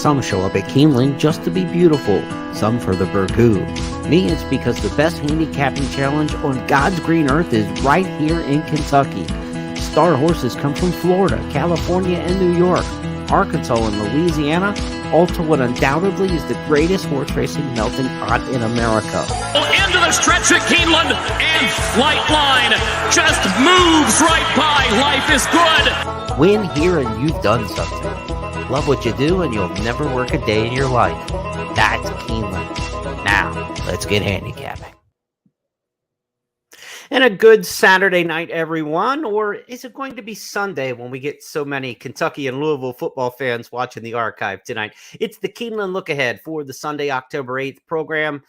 Some show up at Keeneland just to be beautiful, some for the burgoo. Me, it's because the best handicapping challenge on God's green earth is right here in Kentucky. Star horses come from Florida, California, and New York, Arkansas, and Louisiana, all to what undoubtedly is the greatest horse racing melting pot in America. Into the stretch at Keeneland, and Flight Line just moves right by. Life is good. Win here and you've done something. Love what you do and you'll never work a day in your life. That's Keeneland. Now, let's get handicapping. And a good Saturday night, everyone. Or is it going to be Sunday when we get so many Kentucky and Louisville football fans watching the archive tonight? It's the Keeneland Look Ahead for the Sunday, October 8th program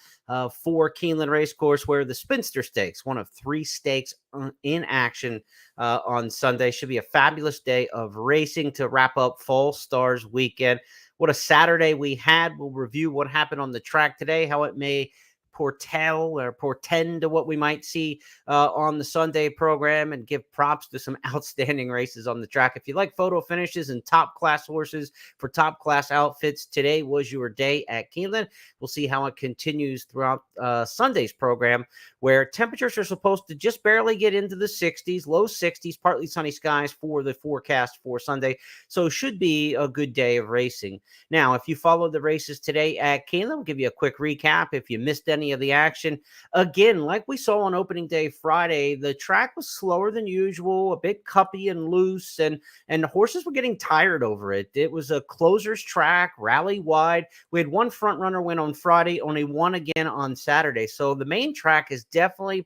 for Keeneland Racecourse, where the Spinster Stakes, one of 3 stakes in action on Sunday, should be a fabulous day of racing to wrap up Fall Stars weekend. What a Saturday we had. We'll review what happened on the track today, how it may portend to what we might see on the Sunday program, and give props to some outstanding races on the track. If you like photo finishes and top class horses for top class outfits, today was your day at Keeneland. We'll see how it continues throughout Sunday's program, where temperatures are supposed to just barely get into the 60s, low 60s, partly sunny skies for the forecast for Sunday. So should be a good day of racing. Now, if you followed the races today at Keeneland, we'll give you a quick recap. If you missed any of the action, again, like we saw on opening day Friday, the track was slower than usual, a bit cuppy and loose, and the horses were getting tired over it. It was a closer's track, rally wide. We had one front runner win on Friday, only one again on Saturday. So the main track is definitely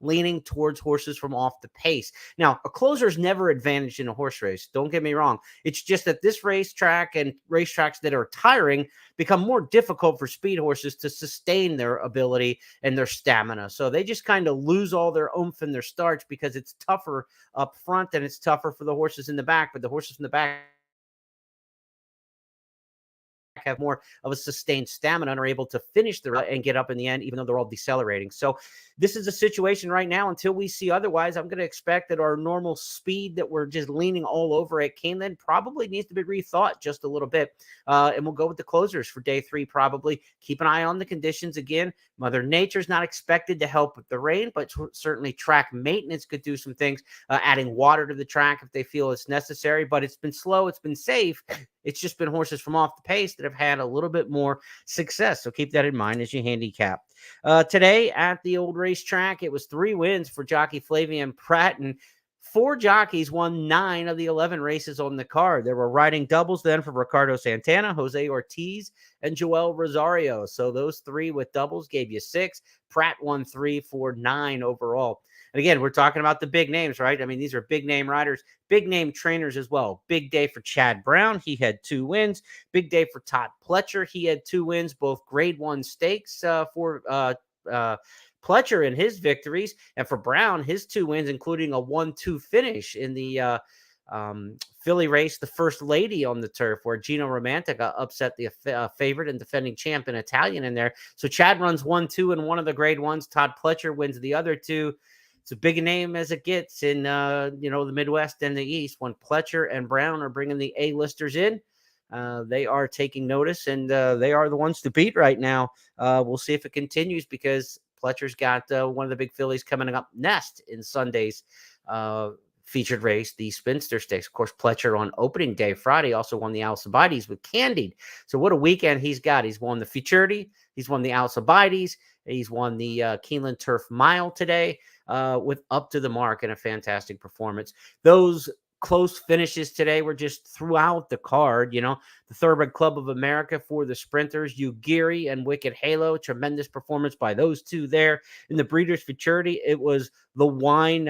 leaning towards horses from off the pace. Now, a closer is never advantaged in a horse race. Don't get me wrong. It's just that this racetrack and racetracks that are tiring become more difficult for speed horses to sustain their ability and their stamina. So they just kind of lose all their oomph and their starch because it's tougher up front and it's tougher for the horses in the back. But the horses in the back have more of a sustained stamina and are able to finish the run and get up in the end, even though they're all decelerating. So this is a situation right now, until we see otherwise, I'm going to expect that our normal speed that we're just leaning all over at Keeneland probably needs to be rethought just a little bit. And we'll go with the closers for day 3, probably. Keep an eye on the conditions again. Mother Nature's not expected to help with the rain, but certainly track maintenance could do some things, adding water to the track if they feel it's necessary. But it's been slow. It's been safe. It's just been horses from off the pace that have had a little bit more success. So keep that in mind as you handicap. Today at the old racetrack, it was 3 wins for jockey Flavian Pratt, and 4 jockeys won 9 of the 11 races on the card. There were riding doubles then for Ricardo Santana, Jose Ortiz, and Joel Rosario. So those 3 with doubles gave you 6. Pratt won 3 for 9 overall. And again, we're talking about the big names, right? I mean, these are big name riders, big name trainers as well. Big day for Chad Brown. He had 2 wins. Big day for Todd Pletcher. He had 2 wins, both grade 1 stakes for Pletcher in his victories. And for Brown, his 2 wins, including a 1-2 finish in the Philly race, the First Lady on the turf, where Gino Romantica upset the favorite and defending champ in Italian in there. So Chad runs 1-2 in one of the grade 1s. Todd Pletcher wins the other 2. It's a big name as it gets in, the Midwest and the East. When Pletcher and Brown are bringing the A-listers in, they are taking notice, and they are the ones to beat right now. We'll see if it continues, because Pletcher's got one of the big fillies coming up next in Sunday's featured race, the Spinster Stakes. Of course, Pletcher on opening day Friday also won the Alcibiades with Candied. So what a weekend he's got. He's won the Futurity. He's won the Alcibiades. He's won the Keeneland Turf Mile today with Up to the Mark, and a fantastic performance. Those close finishes today were just throughout the card. The Thoroughbred Club of America for the sprinters, Ugiri and Wicked Halo, tremendous performance by those 2 there. In the Breeders' Futurity, it was the Wine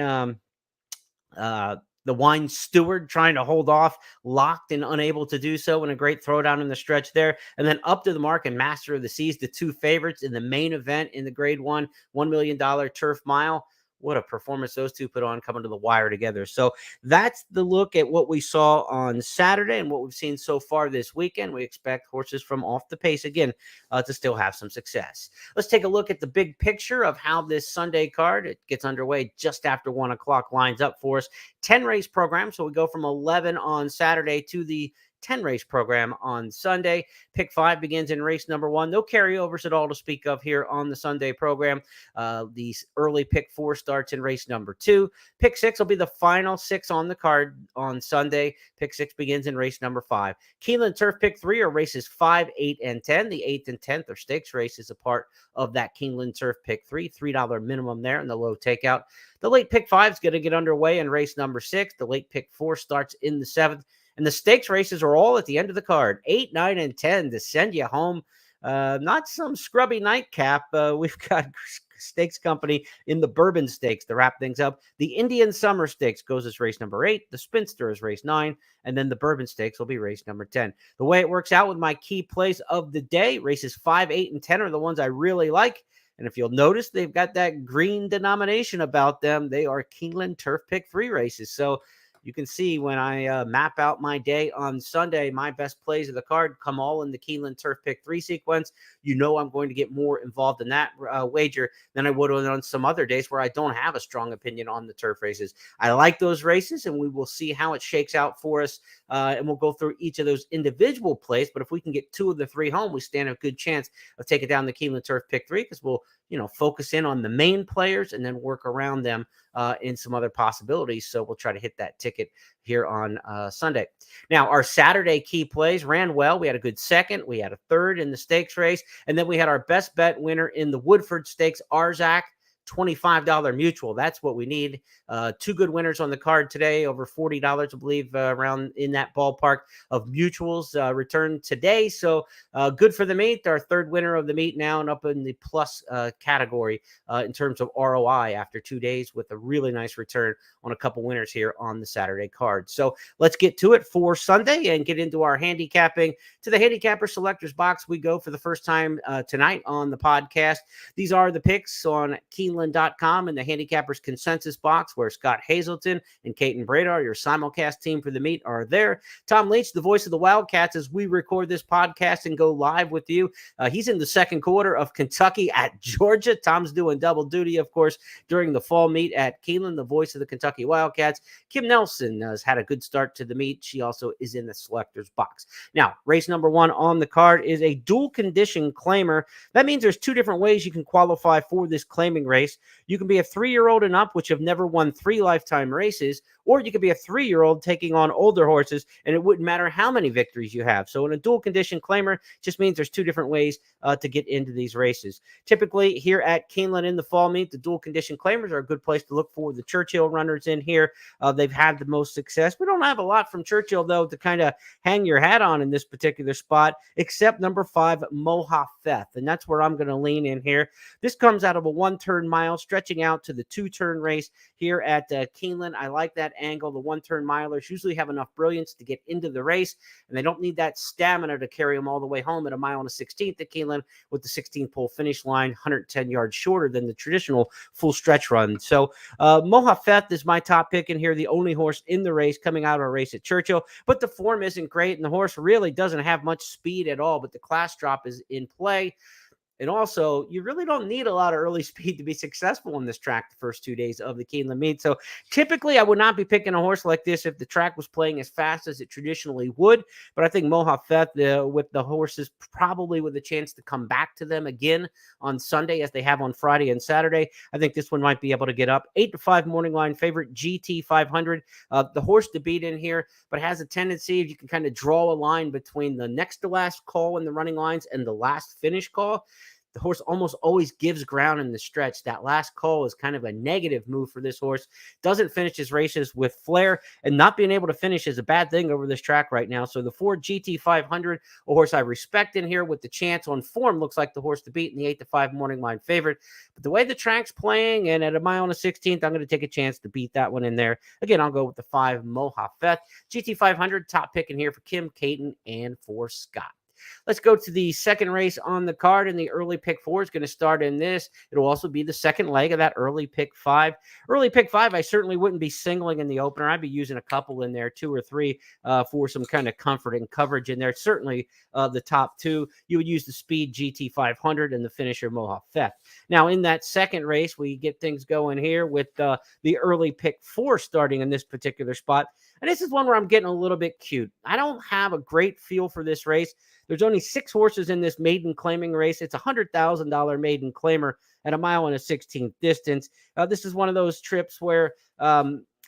Steward trying to hold off, locked and unable to do so, and a great throwdown in the stretch there. And then Up to the Mark and Master of the Seas, the 2 favorites in the main event in the grade 1, $1 million turf mile. What a performance those 2 put on, coming to the wire together. So that's the look at what we saw on Saturday and what we've seen so far this weekend. We expect horses from off the pace again to still have some success. Let's take a look at the big picture of how this Sunday card, it gets underway just after 1 o'clock, lines up for us. 10 race program. So we go from 11 on Saturday to the 10 race program on Sunday. Pick 5 begins in race number 1. No carryovers at all to speak of here on the Sunday program. The early pick 4 starts in race number 2. Pick 6 will be the final 6 on the card on Sunday. Pick 6 begins in race number 5. Keeneland Turf Pick 3 are races 5, 8, and 10. The 8th and 10th are stakes races, a part of that Keeneland Turf Pick 3. $3 minimum there in the low takeout. The late pick 5 is going to get underway in race number 6. The late pick 4 starts in the 7th. And the stakes races are all at the end of the card. 8, 9, and 10 to send you home. Not some scrubby nightcap. We've got stakes company in the Bourbon Stakes to wrap things up. The Indian Summer Stakes goes as race number 8. The Spinster is race 9. And then the Bourbon Stakes will be race number 10. The way it works out with my key plays of the day, races 5, 8, and 10 are the ones I really like. And if you'll notice, they've got that green denomination about them. They are Keeneland Turf Pick 3 races. So you can see when I map out my day on Sunday, my best plays of the card come all in the Keeneland Turf Pick 3 sequence. You know I'm going to get more involved in that wager than I would on some other days where I don't have a strong opinion on the turf races. I like those races, and we will see how it shakes out for us, and we'll go through each of those individual plays. But if we can get 2 of the 3 home, we stand a good chance of taking down the Keeneland Turf Pick 3 because we'll focus in on the main players and then work around them in some other possibilities. So we'll try to hit that ticket here on Sunday. Now, our Saturday key plays ran well. We had a good second. We had a third in the stakes race. And then we had our best bet winner in the Woodford Stakes, Arzak. $25 mutual. That's what we need. 2 good winners on the card today, over $40, I believe, around in that ballpark of mutuals returned today. So good for the meet. Our third winner of the meet now and up in the plus category in terms of ROI after 2 days with a really nice return on a couple winners here on the Saturday card. So let's get to it for Sunday and get into our handicapping. To the handicapper selectors box we go for the first time tonight on the podcast. These are the picks on Keeneland.com and the handicappers consensus box where Scott Hazelton and Caton Bradar, your simulcast team for the meet, are there. Tom Leach, the voice of the Wildcats, as we record this podcast and go live with you. He's in the second quarter of Kentucky at Georgia. Tom's doing double duty, of course, during the fall meet at Keeneland, the voice of the Kentucky Wildcats. Kim Nelson has had a good start to the meet. She also is in the selectors box. Now, race number 1 on the card is a dual condition claimer. That means there's 2 different ways you can qualify for this claiming race. You can be a 3-year-old and up, which have never won 3 lifetime races, or you could be a 3-year-old taking on older horses, and it wouldn't matter how many victories you have. So in a dual condition claimer, just means there's 2 different ways to get into these races. Typically here at Keeneland in the fall meet, the dual condition claimers are a good place to look for the Churchill runners in here. They've had the most success. We don't have a lot from Churchill, though, to kind of hang your hat on in this particular spot, except number 5, Mohafeth, and that's where I'm going to lean in here. This comes out of a 1-turn mile stretching out to the 2-turn race here at Keeneland. I like that angle. The 1-turn milers usually have enough brilliance to get into the race, and they don't need that stamina to carry them all the way home at a mile and a 16th at Keeneland with the 16th pole finish line, 110 yards shorter than the traditional full stretch run. So Mohafeth is my top pick in here, the only horse in the race coming out of a race at Churchill, but the form isn't great, and the horse really doesn't have much speed at all, but the class drop is in play. And also, you really don't need a lot of early speed to be successful on this track the first 2 days of the Keeneland meet. So typically, I would not be picking a horse like this if the track was playing as fast as it traditionally would. But I think Mohafeth, with the horses, probably with a chance to come back to them again on Sunday as they have on Friday and Saturday. I think this one might be able to get up. 8-5 morning line favorite, GT 500. The horse to beat in here, but has a tendency, if you can kind of draw a line between the next to last call in the running lines and the last finish call, the horse almost always gives ground in the stretch. That last call is kind of a negative move for this horse. Doesn't finish his races with flair, and not being able to finish is a bad thing over this track right now. So the 4 GT 500, a horse I respect in here with the chance on form, looks like the horse to beat in the 8-5 morning line favorite. But the way the track's playing and at a mile and a 16th, I'm going to take a chance to beat that one in there. Again, I'll go with the 5 Mohafeth. GT 500, top pick in here for Kim, Caton, and for Scott. Let's go to the second race on the card, and the early pick 4 is going to start in this. It'll also be the second leg of that early pick 5. Early pick 5, I certainly wouldn't be singling in the opener. I'd be using a couple in there, 2 or 3, for some kind of comfort and coverage in there. Certainly the top 2. You would use the speed GT 500 and the finisher Mohafeth. Now, in that second race, we get things going here with the early pick 4 starting in this particular spot. And this is one where I'm getting a little bit cute. I don't have a great feel for this race. There's only 6 horses in this maiden claiming race. It's a $100,000 maiden claimer at a mile and a 16th distance. This is one of those trips where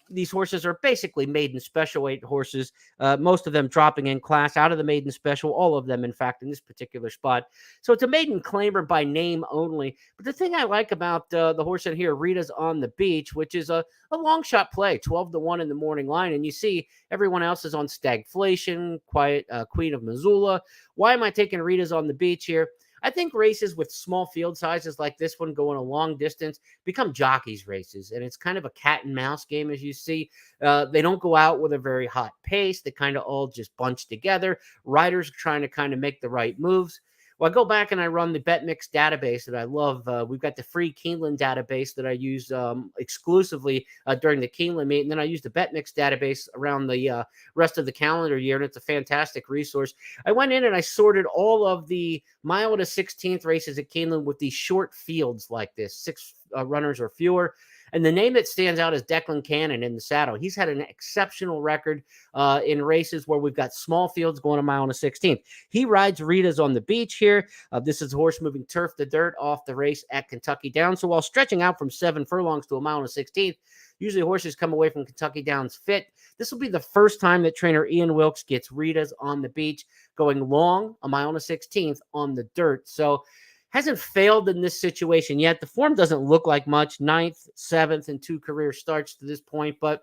these horses are basically maiden special weight horses, most of them dropping in class out of the maiden special, all of them, in fact, in this particular spot. So it's a maiden claimer by name only. But the thing I like about the horse in here, Rita's on the Beach, which is a long shot play, 12-1 in the morning line. And you see everyone else is on Stagflation, Queen of Missoula. Why am I taking Rita's on the Beach here? I think races with small field sizes like this one going a long distance become jockeys races. And it's kind of a cat and mouse game, as you see. They don't go out with a very hot pace. They kind of all just bunch together. Riders trying to kind of make the right moves. Well, I go back and I run the BetMix database that I love. We've got the free Keeneland database that I use exclusively during the Keeneland meet. And then I use the BetMix database around the rest of the calendar year. And it's a fantastic resource. I went in and I sorted all of the mile to 16th races at Keeneland with these short fields like this, 6 runners or fewer. And the name that stands out is Declan Cannon in the saddle. He's had an exceptional record in races where we've got small fields going a mile and a 16th. He rides Rita's on the Beach here. This is a horse moving turf to dirt off the race at Kentucky Downs. So while stretching out from 7 furlongs to a mile and a 16th, usually horses come away from Kentucky Downs fit. This will be the first time that trainer Ian Wilkes gets Rita's on the Beach going long, a mile and a 16th on the dirt. So hasn't failed in this situation yet. The form doesn't look like much. 9th, 7th, and 2 career starts to this point, but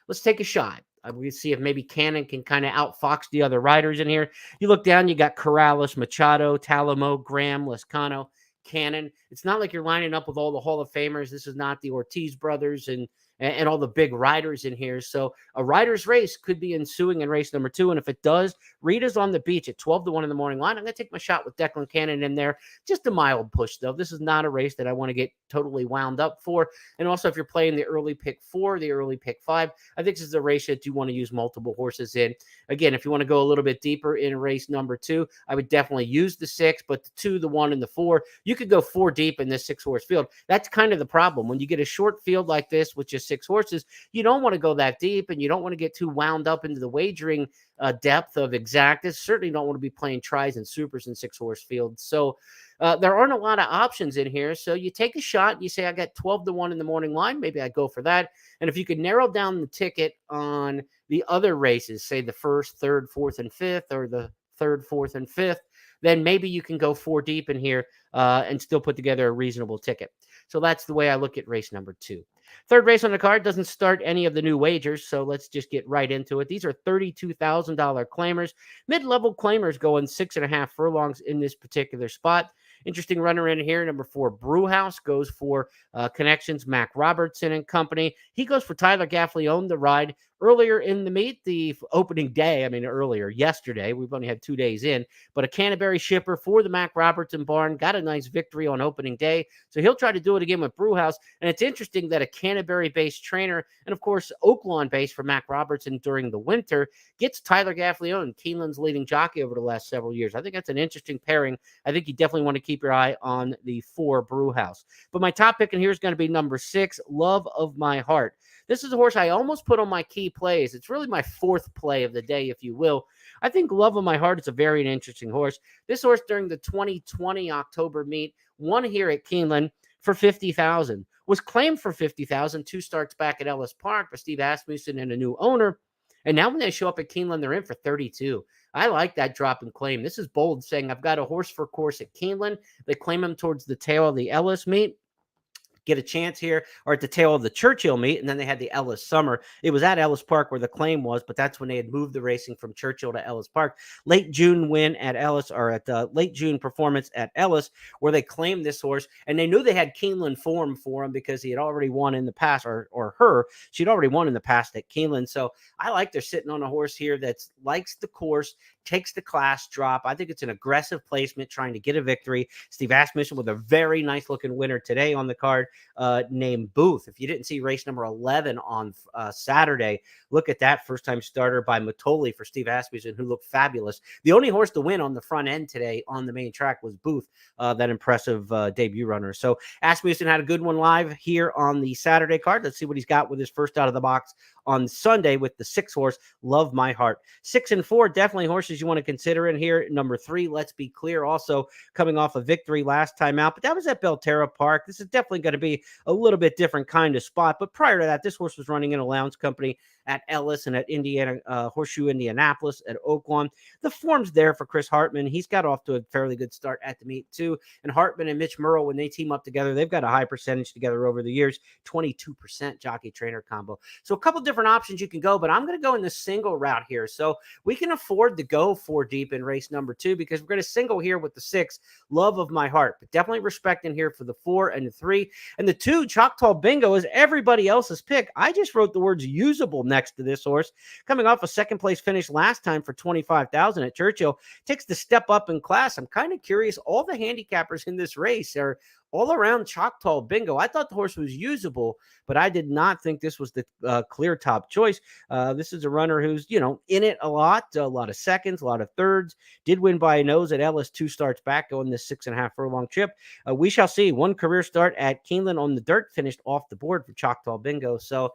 let's take a shot. We see if maybe Cannon can kind of outfox the other riders in here. You look down, you got Corrales, Machado, Talamo, Graham, Lescano, Cannon. It's not like you're lining up with all the Hall of Famers. This is not the Ortiz brothers and all the big riders in here. So a rider's race could be ensuing in race number 2. And if it does, Rita's on the Beach at 12-1 in the morning line. I'm going to take my shot with Declan Cannon in there. Just a mild push, though. This is not a race that I want to get totally wound up for. And also, if you're playing the early pick 4, the early pick 5, I think this is a race that you want to use multiple horses in. Again, if you want to go a little bit deeper in race number 2, I would definitely use the 6, but the 2, the 1, and the 4, you could go 4 deep in this 6-horse field. That's kind of the problem. When you get a short field like this with just 6 horses, you don't want to go that deep, and you don't want to get too wound up into the wagering depth of exactas. Certainly don't want to be playing tries and supers in 6-horse fields. So there aren't a lot of options in here. So you take a shot. You say, I got 12-1 in the morning line. Maybe I go for that. And if you could narrow down the ticket on the other races, say the 1st, 3rd, 4th, and 5th, or the 3rd, 4th, and 5th, then maybe you can go 4 deep in here and still put together a reasonable ticket. So that's the way I look at race number 2. Third race on the card doesn't start any of the new wagers, so let's just get right into it. These are $32,000 claimers. Mid-level claimers going 6.5 furlongs in this particular spot. Interesting runner in here. Number 4, Brewhouse, goes for Connections, Mac Robertson and company. He goes for Tyler Gaffalione, the ride. Earlier in the meet, the opening day, yesterday, we've only had 2 days in, but a Canterbury shipper for the Mac Robertson barn got a nice victory on opening day. So he'll try to do it again with Brewhouse. And it's interesting that a Canterbury-based trainer, and of course, Oaklawn-based for Mac Robertson during the winter, gets Tyler Gaffalione, Keeneland's leading jockey over the last several years. I think that's an interesting pairing. I think you definitely want to keep your eye on the 4 Brewhouse. But my top pick in here is going to be number 6, Love of My Heart. This is a horse I almost put on my key plays. It's really my 4th play of the day, if you will. I think Love of My Heart is a very interesting horse. This horse during the 2020 October meet won here at Keeneland for $50,000. Was claimed for $50,000 2 starts back at Ellis Park by Steve Asmussen and a new owner. And now when they show up at Keeneland, they're in for $32,000. I like that drop in claim. This is bold, saying I've got a horse for course at Keeneland. They claim him towards the tail of the Ellis meet. Get a chance here, or at the tail of the Churchill meet, and then they had the Ellis Summer. It was at Ellis Park where the claim was, but that's when they had moved the racing from Churchill to Ellis Park. Late June win at Ellis, or at the late June performance at Ellis, where they claimed this horse, and they knew they had Keeneland form for him because he had already won in the past, or her. She'd already won in the past at Keeneland. So I like they're sitting on a horse here that likes the course, takes the class drop. I think it's an aggressive placement trying to get a victory. Steve Asmussen with a very nice looking winner today on the card, named Booth. If you didn't see race number 11 on Saturday, look at that first-time starter by Matoli for Steve Asmussen, who looked fabulous. The only horse to win on the front end today on the main track was Booth, that impressive debut runner. So Asmussen had a good one live here on the Saturday card. Let's see what he's got with his first out of the box on Sunday with the 6 horse, Love My Heart. 6 and 4, definitely horses you want to consider in here. Number 3, Let's Be Clear, also coming off a victory last time out, but that was at Belterra Park. This is definitely going to be a little bit different kind of spot. But prior to that, this horse was running in Allowance Company at Ellis and at Indiana, Horseshoe Indianapolis at Oaklawn. The form's there for Chris Hartman. He's got off to a fairly good start at the meet too. And Hartman and Mitch Murrow, when they team up together, they've got a high percentage together over the years, 22% jockey trainer combo. So a couple different options you can go, but I'm going to go in the single route here. So we can afford to go 4 deep in race number 2 because we're going to single here with the 6, Love of My Heart, but definitely respecting here for the 4 and the 3. And the 2, Choctaw Bingo, is everybody else's pick. I just wrote the words usable next to this horse. Coming off a second place finish last time for $25,000 at Churchill, takes the step up in class. I'm kind of curious. All the handicappers in this race are all around Choctaw Bingo. I thought the horse was usable, but I did not think this was the clear top choice. This is a runner who's, in it a lot of seconds, a lot of thirds, did win by a nose at Ellis 2 starts back, going this 6.5 furlong trip. We shall see. 1 career start at Keeneland on the dirt, finished off the board for Choctaw Bingo. So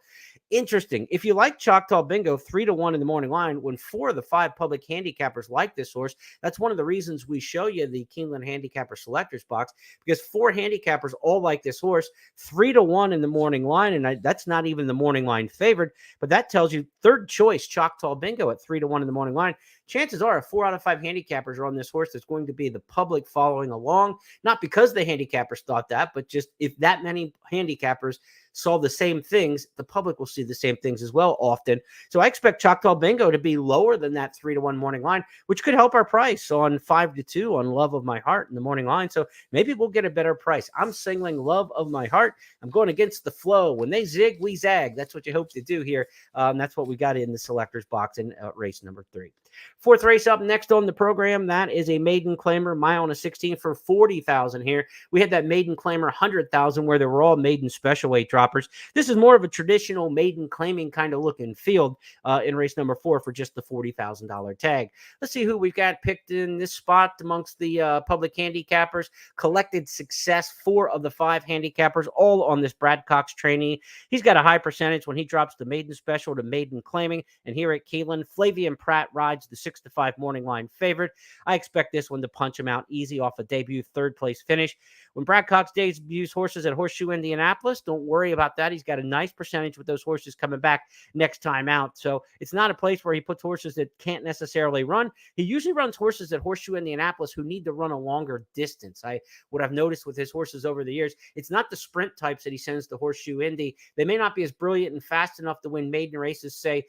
interesting. If you like Choctaw Bingo, 3-1 in the morning line, when 4 of the 5 public handicappers like this horse, that's one of the reasons we show you the Keeneland Handicapper Selectors box, because 4 handicappers all like this horse, 3-1 in the morning line, and that's not even the morning line favored, but that tells you third choice Choctaw Bingo at 3-1 in the morning line. Chances are 4 out of 5 handicappers are on this horse. That's going to be the public following along, not because the handicappers thought that, but just if that many handicappers saw the same things, the public will see the same things as well often. So I expect Choctaw Bingo to be lower than that 3-1 morning line, which could help our price on 5-2 on Love of My Heart in the morning line. So maybe we'll get a better price. I'm singling Love of My Heart. I'm going against the flow. When they zig, we zag. That's what you hope to do here. That's what we got in the selectors box in race number 3. 4th race up next on the program, that is a maiden claimer, mile and a 16 for $40,000 here. We had that maiden claimer $100,000 where they were all maiden special weight droppers. This is more of a traditional maiden claiming kind of look and field in race number 4 for just the $40,000 tag. Let's see who we've got picked in this spot amongst the public handicappers. Collected Success, 4 of the 5 handicappers, all on this Brad Cox trainee. He's got a high percentage when he drops the maiden special to maiden claiming. And here at Keeneland, Flavian Pratt rides the 6-5 morning line favorite. I expect this one to punch him out easy off a debut 3rd place finish. When Brad Cox debuts horses at Horseshoe Indianapolis, don't worry about that. He's got a nice percentage with those horses coming back next time out. So it's not a place where he puts horses that can't necessarily run. He usually runs horses at Horseshoe Indianapolis who need to run a longer distance. What I've noticed with his horses over the years, it's not the sprint types that he sends to Horseshoe Indy. They may not be as brilliant and fast enough to win maiden races, say,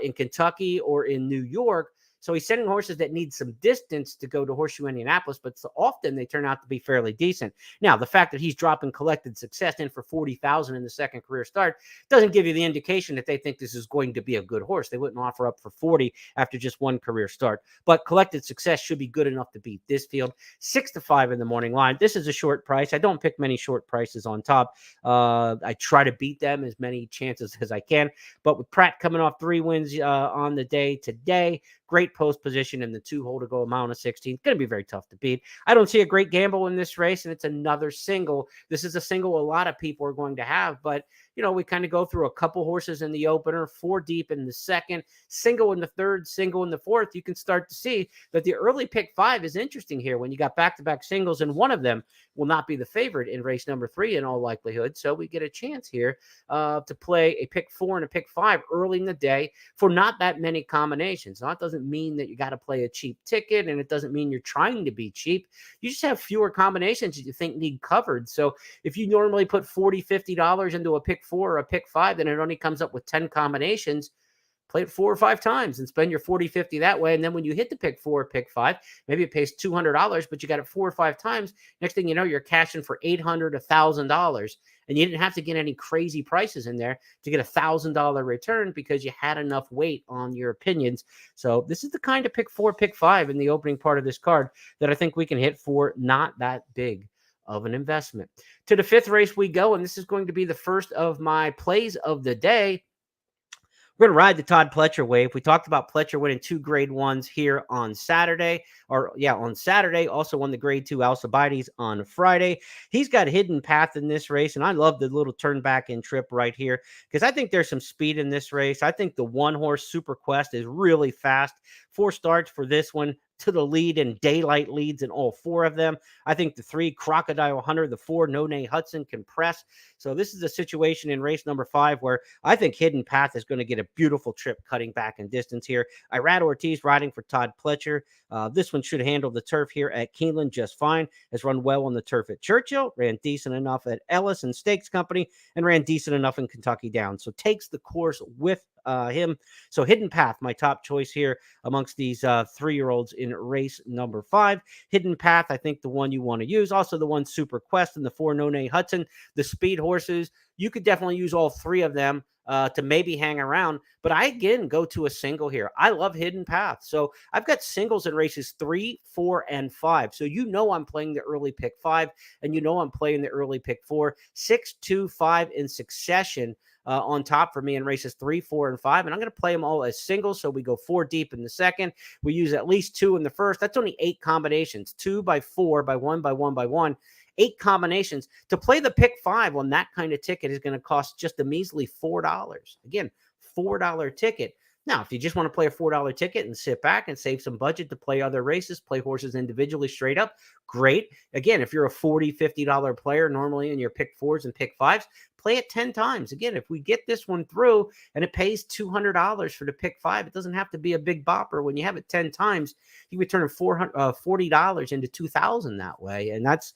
in Kentucky or in New York. So he's sending horses that need some distance to go to Horseshoe Indianapolis, but so often they turn out to be fairly decent. Now, the fact that he's dropping Collected Success in for $40,000 in the second career start doesn't give you the indication that they think this is going to be a good horse. They wouldn't offer up for 40 after just 1 career start. But Collected Success should be good enough to beat this field. 6-5 in the morning line. This is a short price. I don't pick many short prices on top. I try to beat them as many chances as I can. But with Pratt coming off 3 wins on the day today, great post position in the 2-hole to go a mile and a 16. It's going to be very tough to beat. I don't see a great gamble in this race, and it's another single. This is a single a lot of people are going to have, but we kind of go through a couple horses in the opener, 4 deep in the second, single in the 3rd, single in the 4th. You can start to see that the early pick 5 is interesting here when you got back-to-back singles, and one of them will not be the favorite in race number 3 in all likelihood. So we get a chance here to play a pick 4 and a pick 5 early in the day for not that many combinations. Now, that doesn't mean that you got to play a cheap ticket, and it doesn't mean you're trying to be cheap. You just have fewer combinations that you think need covered. So if you normally put $40, $50 into a pick 4 or a pick 5, then it only comes up with 10 combinations. Play it 4 or 5 times and spend your 40, 50 that way. And then when you hit the pick 4 or pick 5, maybe it pays $200, but you got it 4 or 5 times. Next thing you know, you're cashing for $800, $1,000. And you didn't have to get any crazy prices in there to get $1,000 return because you had enough weight on your opinions. So this is the kind of pick 4, pick 5 in the opening part of this card that I think we can hit for not that big of an investment. To the 5th race we go, and this is going to be the first of my plays of the day. We're going to ride the Todd Pletcher wave. We talked about Pletcher winning 2 grade 1s here on Saturday, on Saturday. Also won the grade 2 Alcibiades on Friday. He's got Hidden Path in this race, and I love the little turn back in trip right here because I think there's some speed in this race. I think the 1-horse Super Quest is really fast. 4 starts for this one to the lead, and daylight leads in all 4 of them. I think the 3 Crocodile Hunter, the 4 No Nay Hudson can press. So this is a situation in race number 5 where I think Hidden Path is going to get a beautiful trip cutting back in distance here. Irad Ortiz riding for Todd Pletcher. This one should handle the turf here at Keeneland just fine. Has run well on the turf at Churchill, ran decent enough at Ellis and Stakes Company, and ran decent enough in Kentucky Downs. So takes the course with him. So Hidden Path, my top choice here amongst these 3-year-olds in race number 5. Hidden Path, I think the one you want to use. Also the 1 Super Quest and the 4 No Nay Hudson, the speed horses. You could definitely use all 3 of them to maybe hang around. But I, again, go to a single here. I love Hidden Path. So I've got singles in races 3, 4, and 5. So I'm playing the early pick 5, and I'm playing the early pick 4. 6, 2, 5 in succession on top for me in races 3, 4, and 5. And I'm going to play them all as singles. So we go 4 deep in the second. We use at least 2 in the first. That's only 8 combinations. 2 by 4 by 1 by 1 by 1. 8 combinations. To play the pick 5 on that kind of ticket is going to cost just a measly $4. Again, $4 ticket. Now, if you just want to play a $4 ticket and sit back and save some budget to play other races, play horses individually straight up, great. Again, if you're a $40, $50 player normally in your pick 4s and pick 5s, play it 10 times. Again, if we get this one through and it pays $200 for the pick 5, it doesn't have to be a big bopper. When you have it 10 times, you can turn $40 into $2,000 that way. And that's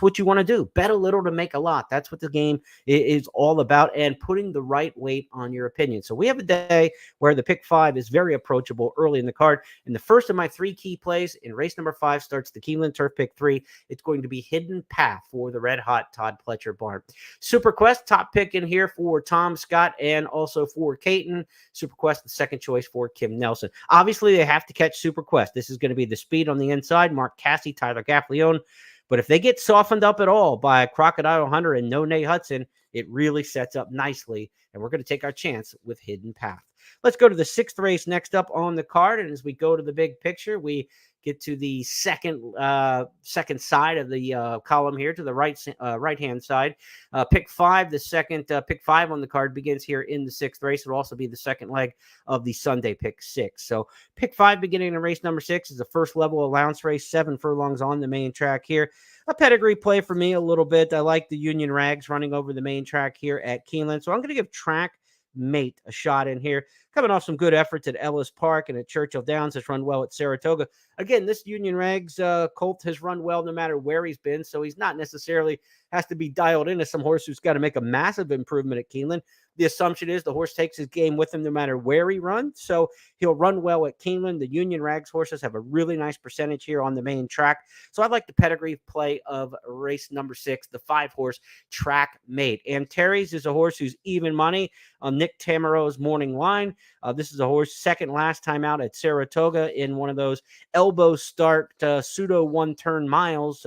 what you want to do. Bet a little to make a lot. That's what the game is all about, and putting the right weight on your opinion. So we have a day where the pick 5 is very approachable early in the card. And the first of my 3 key plays in race number 5 starts the Keeneland Turf pick 3. It's going to be Hidden Path for the red hot Todd Pletcher barn. Super Quest, top pick in here for Tom Scott and also for Caton. Super Quest, the second choice for Kim Nelson. Obviously, they have to catch Super Quest. This is going to be the speed on the inside. Mark Cassie, Tyler Gaffleone. But if they get softened up at all by Crocodile Hunter and No Nay Hudson, it really sets up nicely. And we're going to take our chance with Hidden Path. Let's go to the 6th race next up on the card. And as we go to the big picture, we get to the second side of the column here, to the right-hand side. Pick 5, the second pick 5 on the card begins here in the 6th race. It'll also be the second leg of the Sunday pick 6. So pick 5 beginning in race number 6 is the first level allowance race, 7 furlongs on the main track here. A pedigree play for me a little bit. I like the Union Rags running over the main track here at Keeneland. So I'm going to give Track Mate a shot in here, coming off some good efforts at Ellis Park and at Churchill Downs. Has run well at Saratoga. Again, this Union Rags colt has run well no matter where he's been, so he's not necessarily has to be dialed into some horse who's got to make a massive improvement at Keeneland. The assumption is the horse takes his game with him no matter where he runs, so he'll run well at Keeneland. The Union Rags horses have a really nice percentage here on the main track, so I'd like the pedigree play of race number 6, the 5-horse Track Mate. And Terry's is a horse who's even money on Nick Tamaro's morning line. This is a horse second last time out at Saratoga in one of those elbow start pseudo 1-turn miles,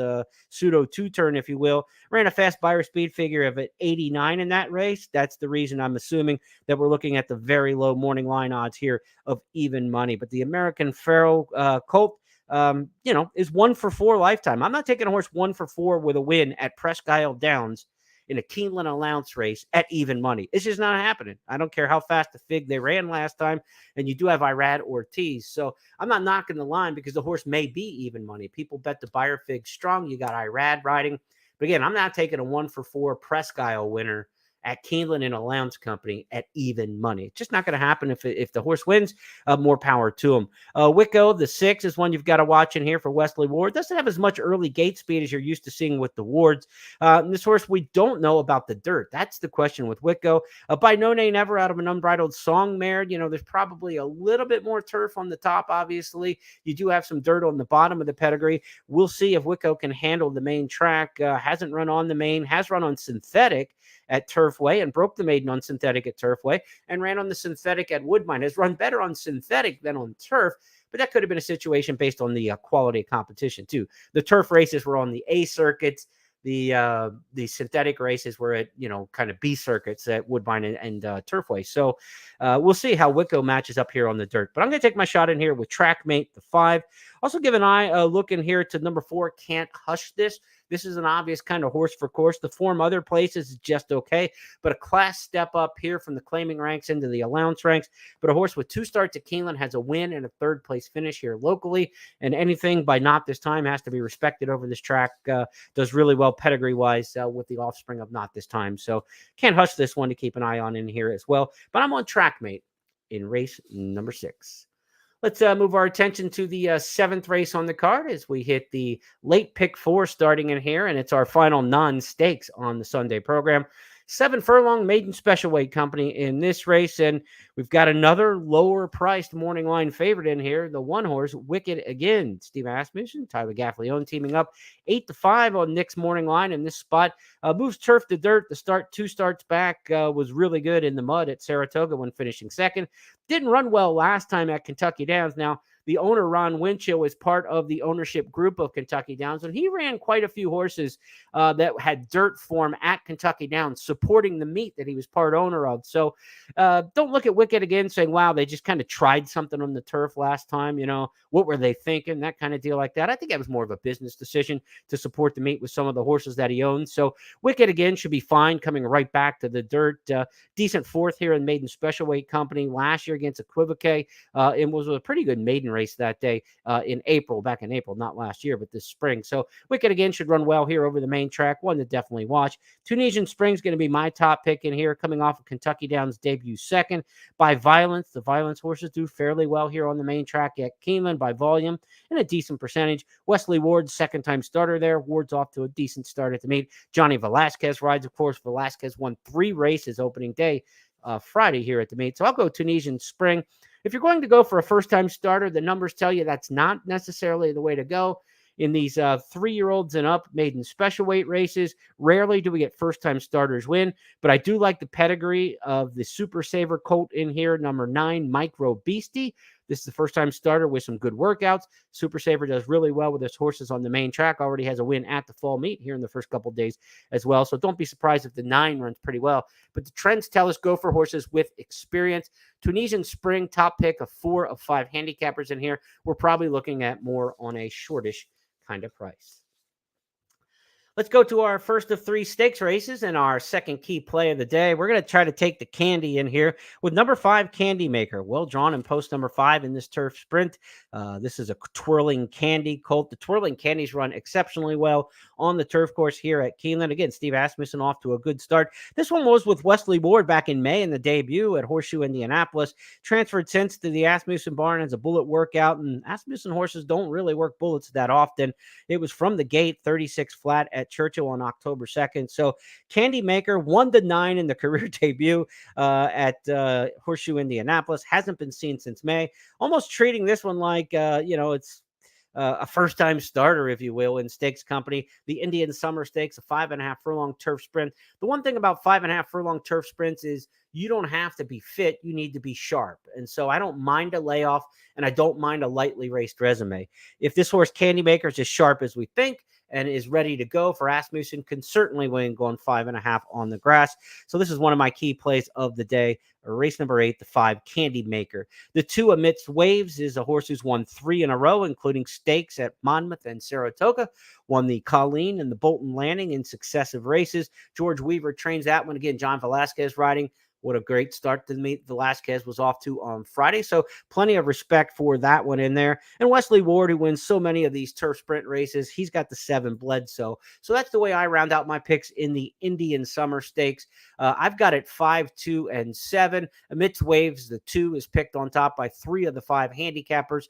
pseudo 2-turn, if you will. Ran a fast buyer speed figure of 89 in that race. That's the reason I'm assuming that we're looking at the very low morning line odds here of even money. But the American Pharoah colt, is 1 for 4 lifetime. I'm not taking a horse 1 for 4 with a win at Presque Isle Downs in a Keeneland allowance race at even money. It's just not happening. I don't care how fast the fig they ran last time, and you do have Irad Ortiz. So I'm not knocking the line because the horse may be even money. People bet the buyer fig strong. You got Irad riding. But again, I'm not taking a 1 for 4 Presque Isle winner at Keeneland and Allowance Company at even money. It's just not going to happen if the horse wins. More power to him. Wicko, the 6, is one you've got to watch in here for Wesley Ward. Doesn't have as much early gate speed as you're used to seeing with the Wards. This horse, we don't know about the dirt. That's the question with Wicko. By No Nay Never out of an Unbridled Song mare, there's probably a little bit more turf on the top, obviously. You do have some dirt on the bottom of the pedigree. We'll see if Wicko can handle the main track. Hasn't run on the main, has run on synthetic at Turfway and broke the maiden on synthetic at Turfway and ran on the synthetic at Woodbine. Has run better on synthetic than on turf, but that could have been a situation based on the quality of competition too. The turf races were on the A circuits. the synthetic races were at, kind of B circuits at Woodbine and Turfway. So we'll see how Wicko matches up here on the dirt. But I'm going to take my shot in here with Trackmate, the 5. Also give an eye look in here to number 4, Can't Hush This. This is an obvious kind of horse for course. The form other places is just okay, but a class step up here from the claiming ranks into the allowance ranks. But a horse with 2 starts at Keeneland has a win and a 3rd place finish here locally, and anything by Not This Time has to be respected over this track. Does really well pedigree-wise with the offspring of Not This Time. So Can't Hush This one to keep an eye on in here as well. But I'm on Trackmate in race number 6. Let's move our attention to the 7th race on the card as we hit the late pick 4 starting in here, and it's our final non-stakes on the Sunday program. 7 furlong maiden special weight company in this race, and we've got another lower priced morning line favorite in here, the 1 horse Wicked Again. Steve Asmussen, Tyler Gaffalione teaming up 8-5 on Nick's morning line in this spot. Moves turf to dirt. The start 2 starts back was really good in the mud at Saratoga when finishing 2nd. Didn't run well last time at Kentucky Downs. Now, the owner, Ron Winchell, is part of the ownership group of Kentucky Downs, and he ran quite a few horses that had dirt form at Kentucky Downs, supporting the meet that he was part owner of. So don't look at Wicked Again saying, wow, they just kind of tried something on the turf last time. What were they thinking? That kind of deal like that. I think that was more of a business decision to support the meet with some of the horses that he owns. So Wicked Again should be fine coming right back to the dirt. Decent 4th here in maiden special weight company last year against Equivoque. It was a pretty good maiden race that day back in April, not last year, but this spring. So Wicked Again should run well here over the main track. One to definitely watch. Tunisian Spring's going to be my top pick in here, coming off of Kentucky Downs debut 2nd by Violence. The Violence horses do fairly well here on the main track at Keeneland by volume and a decent percentage. Wesley Ward's 2nd-time starter there. Ward's off to a decent start at the meet. Johnny Velasquez rides, of course. Velasquez won 3 races opening day Friday here at the meet. So I'll go Tunisian Spring. If you're going to go for a first-time starter, the numbers tell you that's not necessarily the way to go. In these 3-year-olds and up maiden special weight races, rarely do we get first-time starters win, but I do like the pedigree of the Super Saver colt in here, number 9, Micro Beastie. This is the first-time starter with some good workouts. Super Saver does really well with his horses on the main track. Already has a win at the fall meet here in the first couple of days as well. So don't be surprised if the 9 runs pretty well. But the trends tell us go for horses with experience. Tunisian Spring, top pick of 4 of 5 handicappers in here. We're probably looking at more on a shortish kind of price. Let's go to our first of 3 stakes races and our second key play of the day. We're going to try to take the candy in here with number 5, Candy Maker. Well drawn in post number 5 in this turf sprint. This is a twirling candy colt. The twirling candies run exceptionally well on the turf course here at Keeneland. Again, Steve Asmussen off to a good start. This one was with Wesley Ward back in May in the debut at Horseshoe, Indianapolis. Transferred since to the Asmussen barn as a bullet workout, and Asmussen horses don't really work bullets that often. It was from the gate, 36 flat at Churchill on October 2nd. So Candy Maker 1-9 in the career debut at Horseshoe, Indianapolis. Hasn't been seen since May. Almost treating this one like, it's a first-time starter, if you will, in stakes company. The Indian Summer Stakes, a 5.5 furlong turf sprint. The one thing about 5.5 furlong turf sprints is you don't have to be fit. You need to be sharp. And so I don't mind a layoff, and I don't mind a lightly raced resume. If this horse Candy Maker is as sharp as we think and is ready to go for Asmussen, can certainly win going 5.5 on the grass. So this is one of my key plays of the day. Race number 8, the 5, Candy Maker. The 2, Amidst Waves, is a horse who's won 3 in a row, including stakes at Monmouth and Saratoga. Won the Colleen and the Bolton Landing in successive races. George Weaver trains that one. Again, John Velasquez riding. What a great start to the meet Velasquez was off to on Friday. So plenty of respect for that one in there. And Wesley Ward, who wins so many of these turf sprint races, he's got the 7 Bledsoe. So that's the way I round out my picks in the Indian Summer Stakes. I've got it 5, 2, and 7. Amidst Waves, the 2 is picked on top by 3 of the 5 handicappers.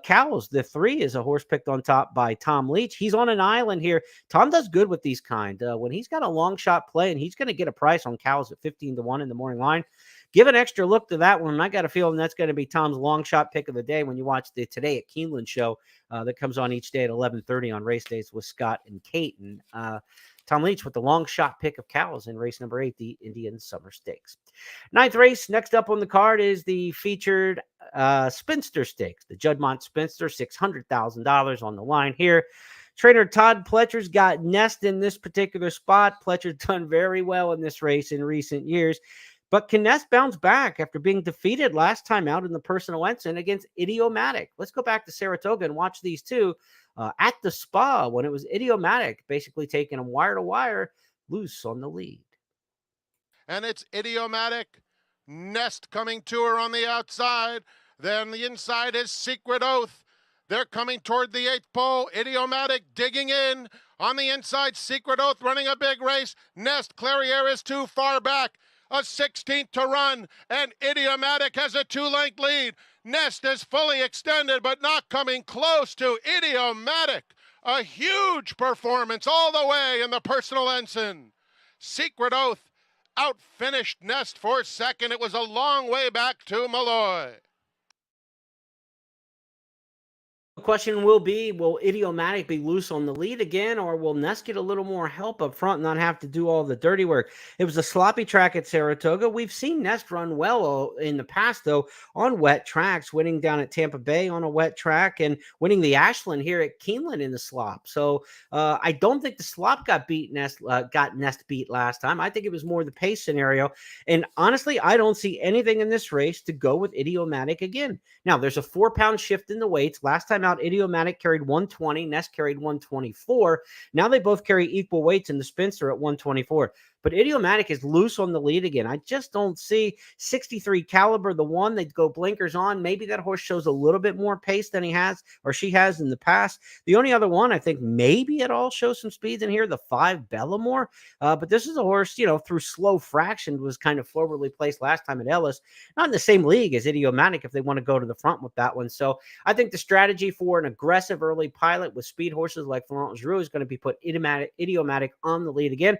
Cowles, the 3, is a horse picked on top by Tom Leach. He's on an island here. Tom does good with these kind. When he's got a long shot play, and he's going to get a price on Cowles at 15-1 in the morning line. Give an extra look to that one. I got a feeling that's going to be Tom's long shot pick of the day when you watch the Today at Keeneland show that comes on each day at 11:30 on race days with Scott and Kate. And Tom Leach with the long shot pick of Cowles in race number 8, the Indian Summer Stakes. 9th race, next up on the card is the featured Spinster Stakes. The Juddmonte Spinster, $600,000 on the line here. Trainer Todd Pletcher's got Nest in this particular spot. Pletcher's done very well in this race in recent years. But can Nest bounce back after being defeated last time out in the personal ensign against Idiomatic? Let's go back to Saratoga and watch these two at the spa when it was Idiomatic basically taking them wire to wire, loose on the lead. And it's Idiomatic. Nest coming to her on the outside. Then the inside is Secret Oath. They're coming toward the 8th pole. Idiomatic digging in. On the inside, Secret Oath running a big race. Nest, Clairiere is too far back. A 16th to run, and Idiomatic has a 2-length lead. Nest is fully extended, but not coming close to Idiomatic. A huge performance all the way in the personal ensign. Secret Oath outfinished Nest for second. It was a long way back to Malloy. The question will be, will Idiomatic be loose on the lead again, or will Nest get a little more help up front and not have to do all the dirty work? It was a sloppy track at Saratoga. We've seen Nest run well in the past, though, on wet tracks, winning down at Tampa Bay on a wet track and winning the Ashland here at Keeneland in the slop. So I don't think the slop got Nest beat last time. I think it was more the pace scenario. And honestly, I don't see anything in this race to go with Idiomatic again. Now, there's a 4-pound shift in the weights. Last time out, Idiomatic carried 120, Nest carried 124. Now they both carry equal weights in the Spinster at 124. But Idiomatic is loose on the lead again. I just don't see 63 Caliber, the one that go blinkers on. Maybe that horse shows a little bit more pace than he has or she has in the past. The only other one I think maybe at all shows some speeds in here, the 5 Bellamore. But this is a horse, through slow fraction was kind of forwardly placed last time at Ellis. Not in the same league as Idiomatic if they want to go to the front with that one. So I think the strategy for an aggressive early pilot with speed horses like Florent Giroux is going to be put Idiomatic on the lead again.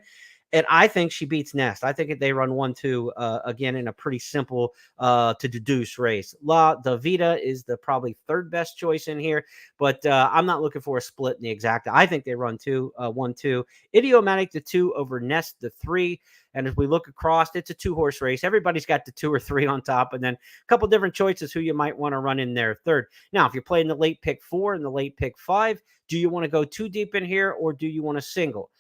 And I think she beats Nest. I think they run 1-2 again in a pretty simple to deduce race. La Davida is the probably third best choice in here, but I'm not looking for a split in the exacta. I think they run 1-2. Idiomatic the 2 over Nest the 3. And as we look across, it's a 2-horse race. Everybody's got the 2 or 3 on top, and then a couple different choices who you might want to run in there third. Now, if you're playing the late pick 4 and the late pick 5, do you want to go too deep in here, or do you want to single?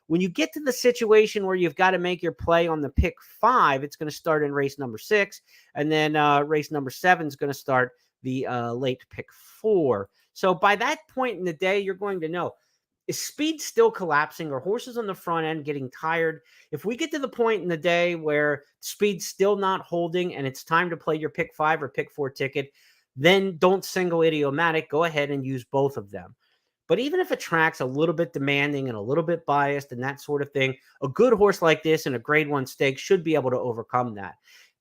When you get to the situation where you've got to make your play on the pick 5, it's going to start in race number 6. And then race number 7 is going to start the late pick 4. So by that point in the day, you're going to know, is speed still collapsing or horses on the front end getting tired? If we get to the point in the day where speed's still not holding and it's time to play your pick 5 or pick 4 ticket, then don't single Idiomatic. Go ahead and use both of them. But even if a track's a little bit demanding and a little bit biased and that sort of thing, a good horse like this in a grade 1 stake should be able to overcome that.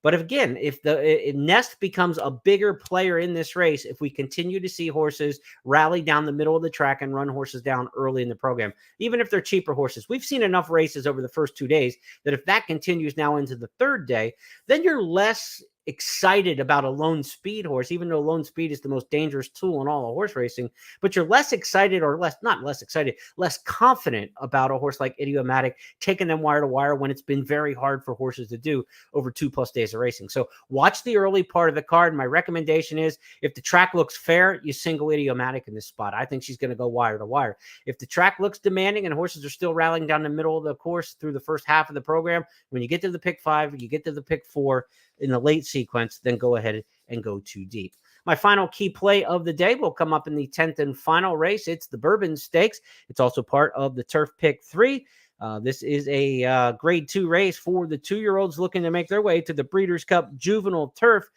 But if Nest becomes a bigger player in this race, if we continue to see horses rally down the middle of the track and run horses down early in the program, even if they're cheaper horses, we've seen enough races over the first 2 days that if that continues now into the third day, then you're less excited about a lone speed horse, even though lone speed is the most dangerous tool in all of horse racing, but you're less excited or less confident about a horse like Idiomatic taking them wire to wire when it's been very hard for horses to do over 2+ days of racing. So watch the early part of the card. My recommendation is if the track looks fair, you single Idiomatic in this spot. I think she's going to go wire to wire. If the track looks demanding and horses are still rallying down the middle of the course through the first half of the program, when you get to the pick 5, you get to the pick 4 in the late sequence, then go ahead and go too deep. My final key play of the day will come up in the 10th and final race. It's the Bourbon Stakes. It's also part of the Turf Pick 3. This is a grade 2 race for the 2-year-olds looking to make their way to the Breeders' Cup Juvenile Turf.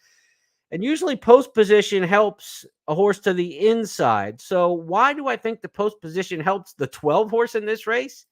And usually post position helps a horse to the inside. So why do I think the post position helps the 12 horse in this race?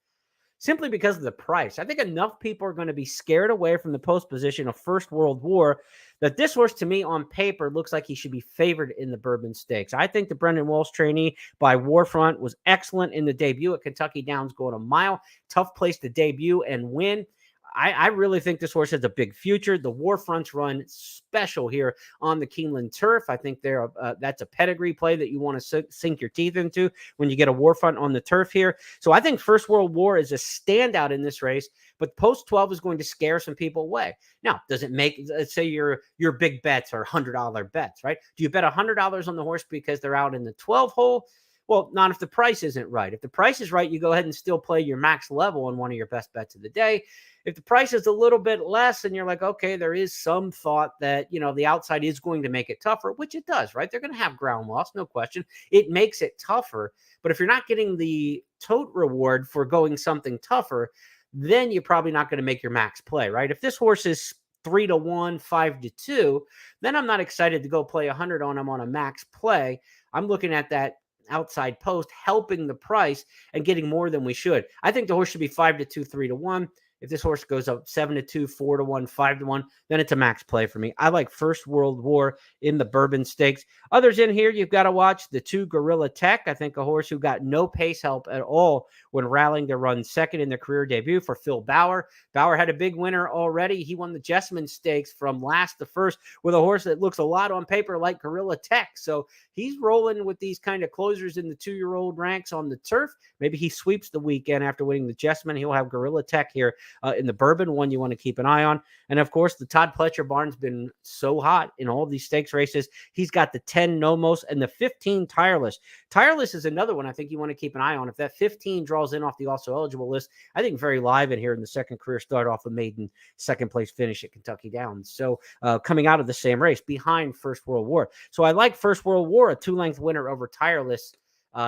Simply because of the price. I think enough people are going to be scared away from the post position of First World War that this horse, to me, on paper, looks like he should be favored in the Bourbon Stakes. I think the Brendan Walsh trainee by Warfront was excellent in the debut at Kentucky Downs going a mile. Tough place to debut and win. I really think this horse has a big future. The Warfronts run special here on the Keeneland turf. I think that's a pedigree play that you want to sink your teeth into when you get a Warfront on the turf here. So I think First World War is a standout in this race, but post 12 is going to scare some people away. Now, does it make, let's say your big bets are $100 bets, right? Do you bet $100 on the horse because they're out in the 12 hole? Well, not if the price isn't right. If the price is right, you go ahead and still play your max level on one of your best bets of the day. If the price is a little bit less and you're like, okay, there is some thought that, the outside is going to make it tougher, which it does, right? They're going to have ground loss, no question. It makes it tougher. But if you're not getting the tote reward for going something tougher, then you're probably not going to make your max play, right? If this horse is 3-1, 5-2, then I'm not excited to go play 100 on him on a max play. I'm looking at that outside post, helping the price and getting more than we should. I think the horse should be 5-2, 3-1. If this horse goes up 7-2, 4-1, 5-1, then it's a max play for me. I like First World War in the Bourbon Stakes. Others in here, you've got to watch the 2 Gorilla Tech. I think a horse who got no pace help at all when rallying to run second in their career debut for Phil Bauer. Bauer had a big winner already. He won the Jessamine Stakes from last to first with a horse that looks a lot on paper like Gorilla Tech. So he's rolling with these kind of closers in the 2-year-old ranks on the turf. Maybe he sweeps the weekend after winning the Jessamine. He'll have Gorilla Tech here in the Bourbon, one you want to keep an eye on. And of course, the Todd Pletcher barn's been so hot in all these stakes races. He's got the 10 Nomos and the 15 Tireless. Tireless is another one I think you want to keep an eye on. If that 15 draws in off the also eligible list, I think very live in here in the second career start off a maiden second place finish at Kentucky Downs. So coming out of the same race behind First World War. So I like First World War, a 2-length winner over Tireless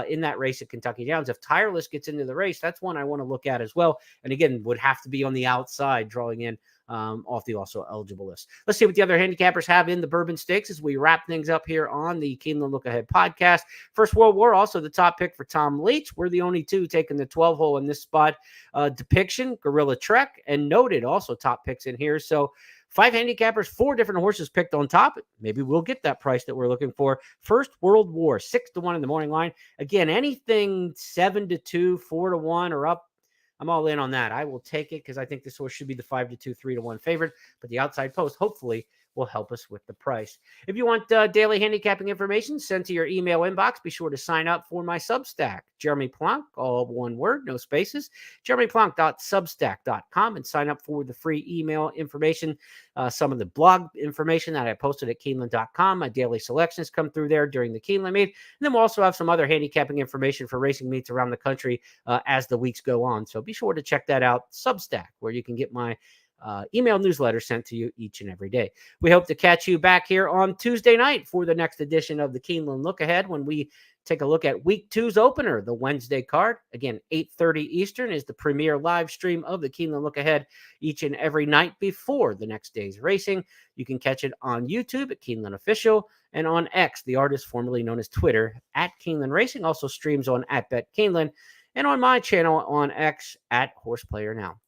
in that race at Kentucky Downs. If Tireless gets into the race, that's one I want to look at as well. And again, would have to be on the outside, drawing in off the also eligible list. Let's see what the other handicappers have in the Bourbon Stakes as we wrap things up here on the Keeneland Look Ahead podcast. First World War, also the top pick for Tom Leach. We're the only two taking the 12 hole in this spot. Depiction, Gorilla Trek, and Noted also top picks in here. So 5 handicappers, 4 different horses picked on top. Maybe we'll get that price that we're looking for. First World War, 6-1 in the morning line. Again, anything 7-2, 4-1 or up, I'm all in on that. I will take it because I think this horse should be the 5-2, 3-1 favorite. But the outside post, hopefully, will help us with the price. If you want daily handicapping information sent to your email inbox, be sure to sign up for my Substack. Jeremy Plonk, all one word, no spaces. JeremyPlonk.substack.com and sign up for the free email information. Some of the blog information that I posted at Keeneland.com. My daily selections come through there during the Keeneland meet. And then we'll also have some other handicapping information for racing meets around the country as the weeks go on. So be sure to check that out, Substack, where you can get my email newsletter sent to you each and every day. We hope to catch you back here on Tuesday night for the next edition of the Keeneland Look Ahead when we take a look at Week 2's opener, the Wednesday card. Again, 8:30 Eastern is the premier live stream of the Keeneland Look Ahead each and every night before the next day's racing. You can catch it on YouTube at Keeneland Official and on X, the artist formerly known as Twitter, at Keeneland Racing. Also streams on @BetKeeneland and on my channel on X at Horseplayer Now.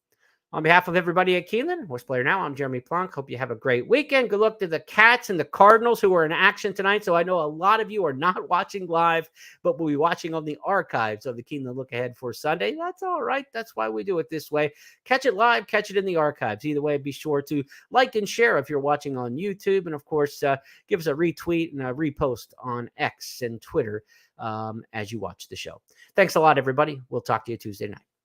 On behalf of everybody at Keeneland, Horseplayer Now, I'm Jeremy Plonk. Hope you have a great weekend. Good luck to the Cats and the Cardinals who are in action tonight. So I know a lot of you are not watching live, but will be watching on the archives of the Keeneland Look Ahead for Sunday. That's all right. That's why we do it this way. Catch it live, catch it in the archives. Either way, be sure to like and share if you're watching on YouTube. And, of course, give us a retweet and a repost on X and Twitter as you watch the show. Thanks a lot, everybody. We'll talk to you Tuesday night.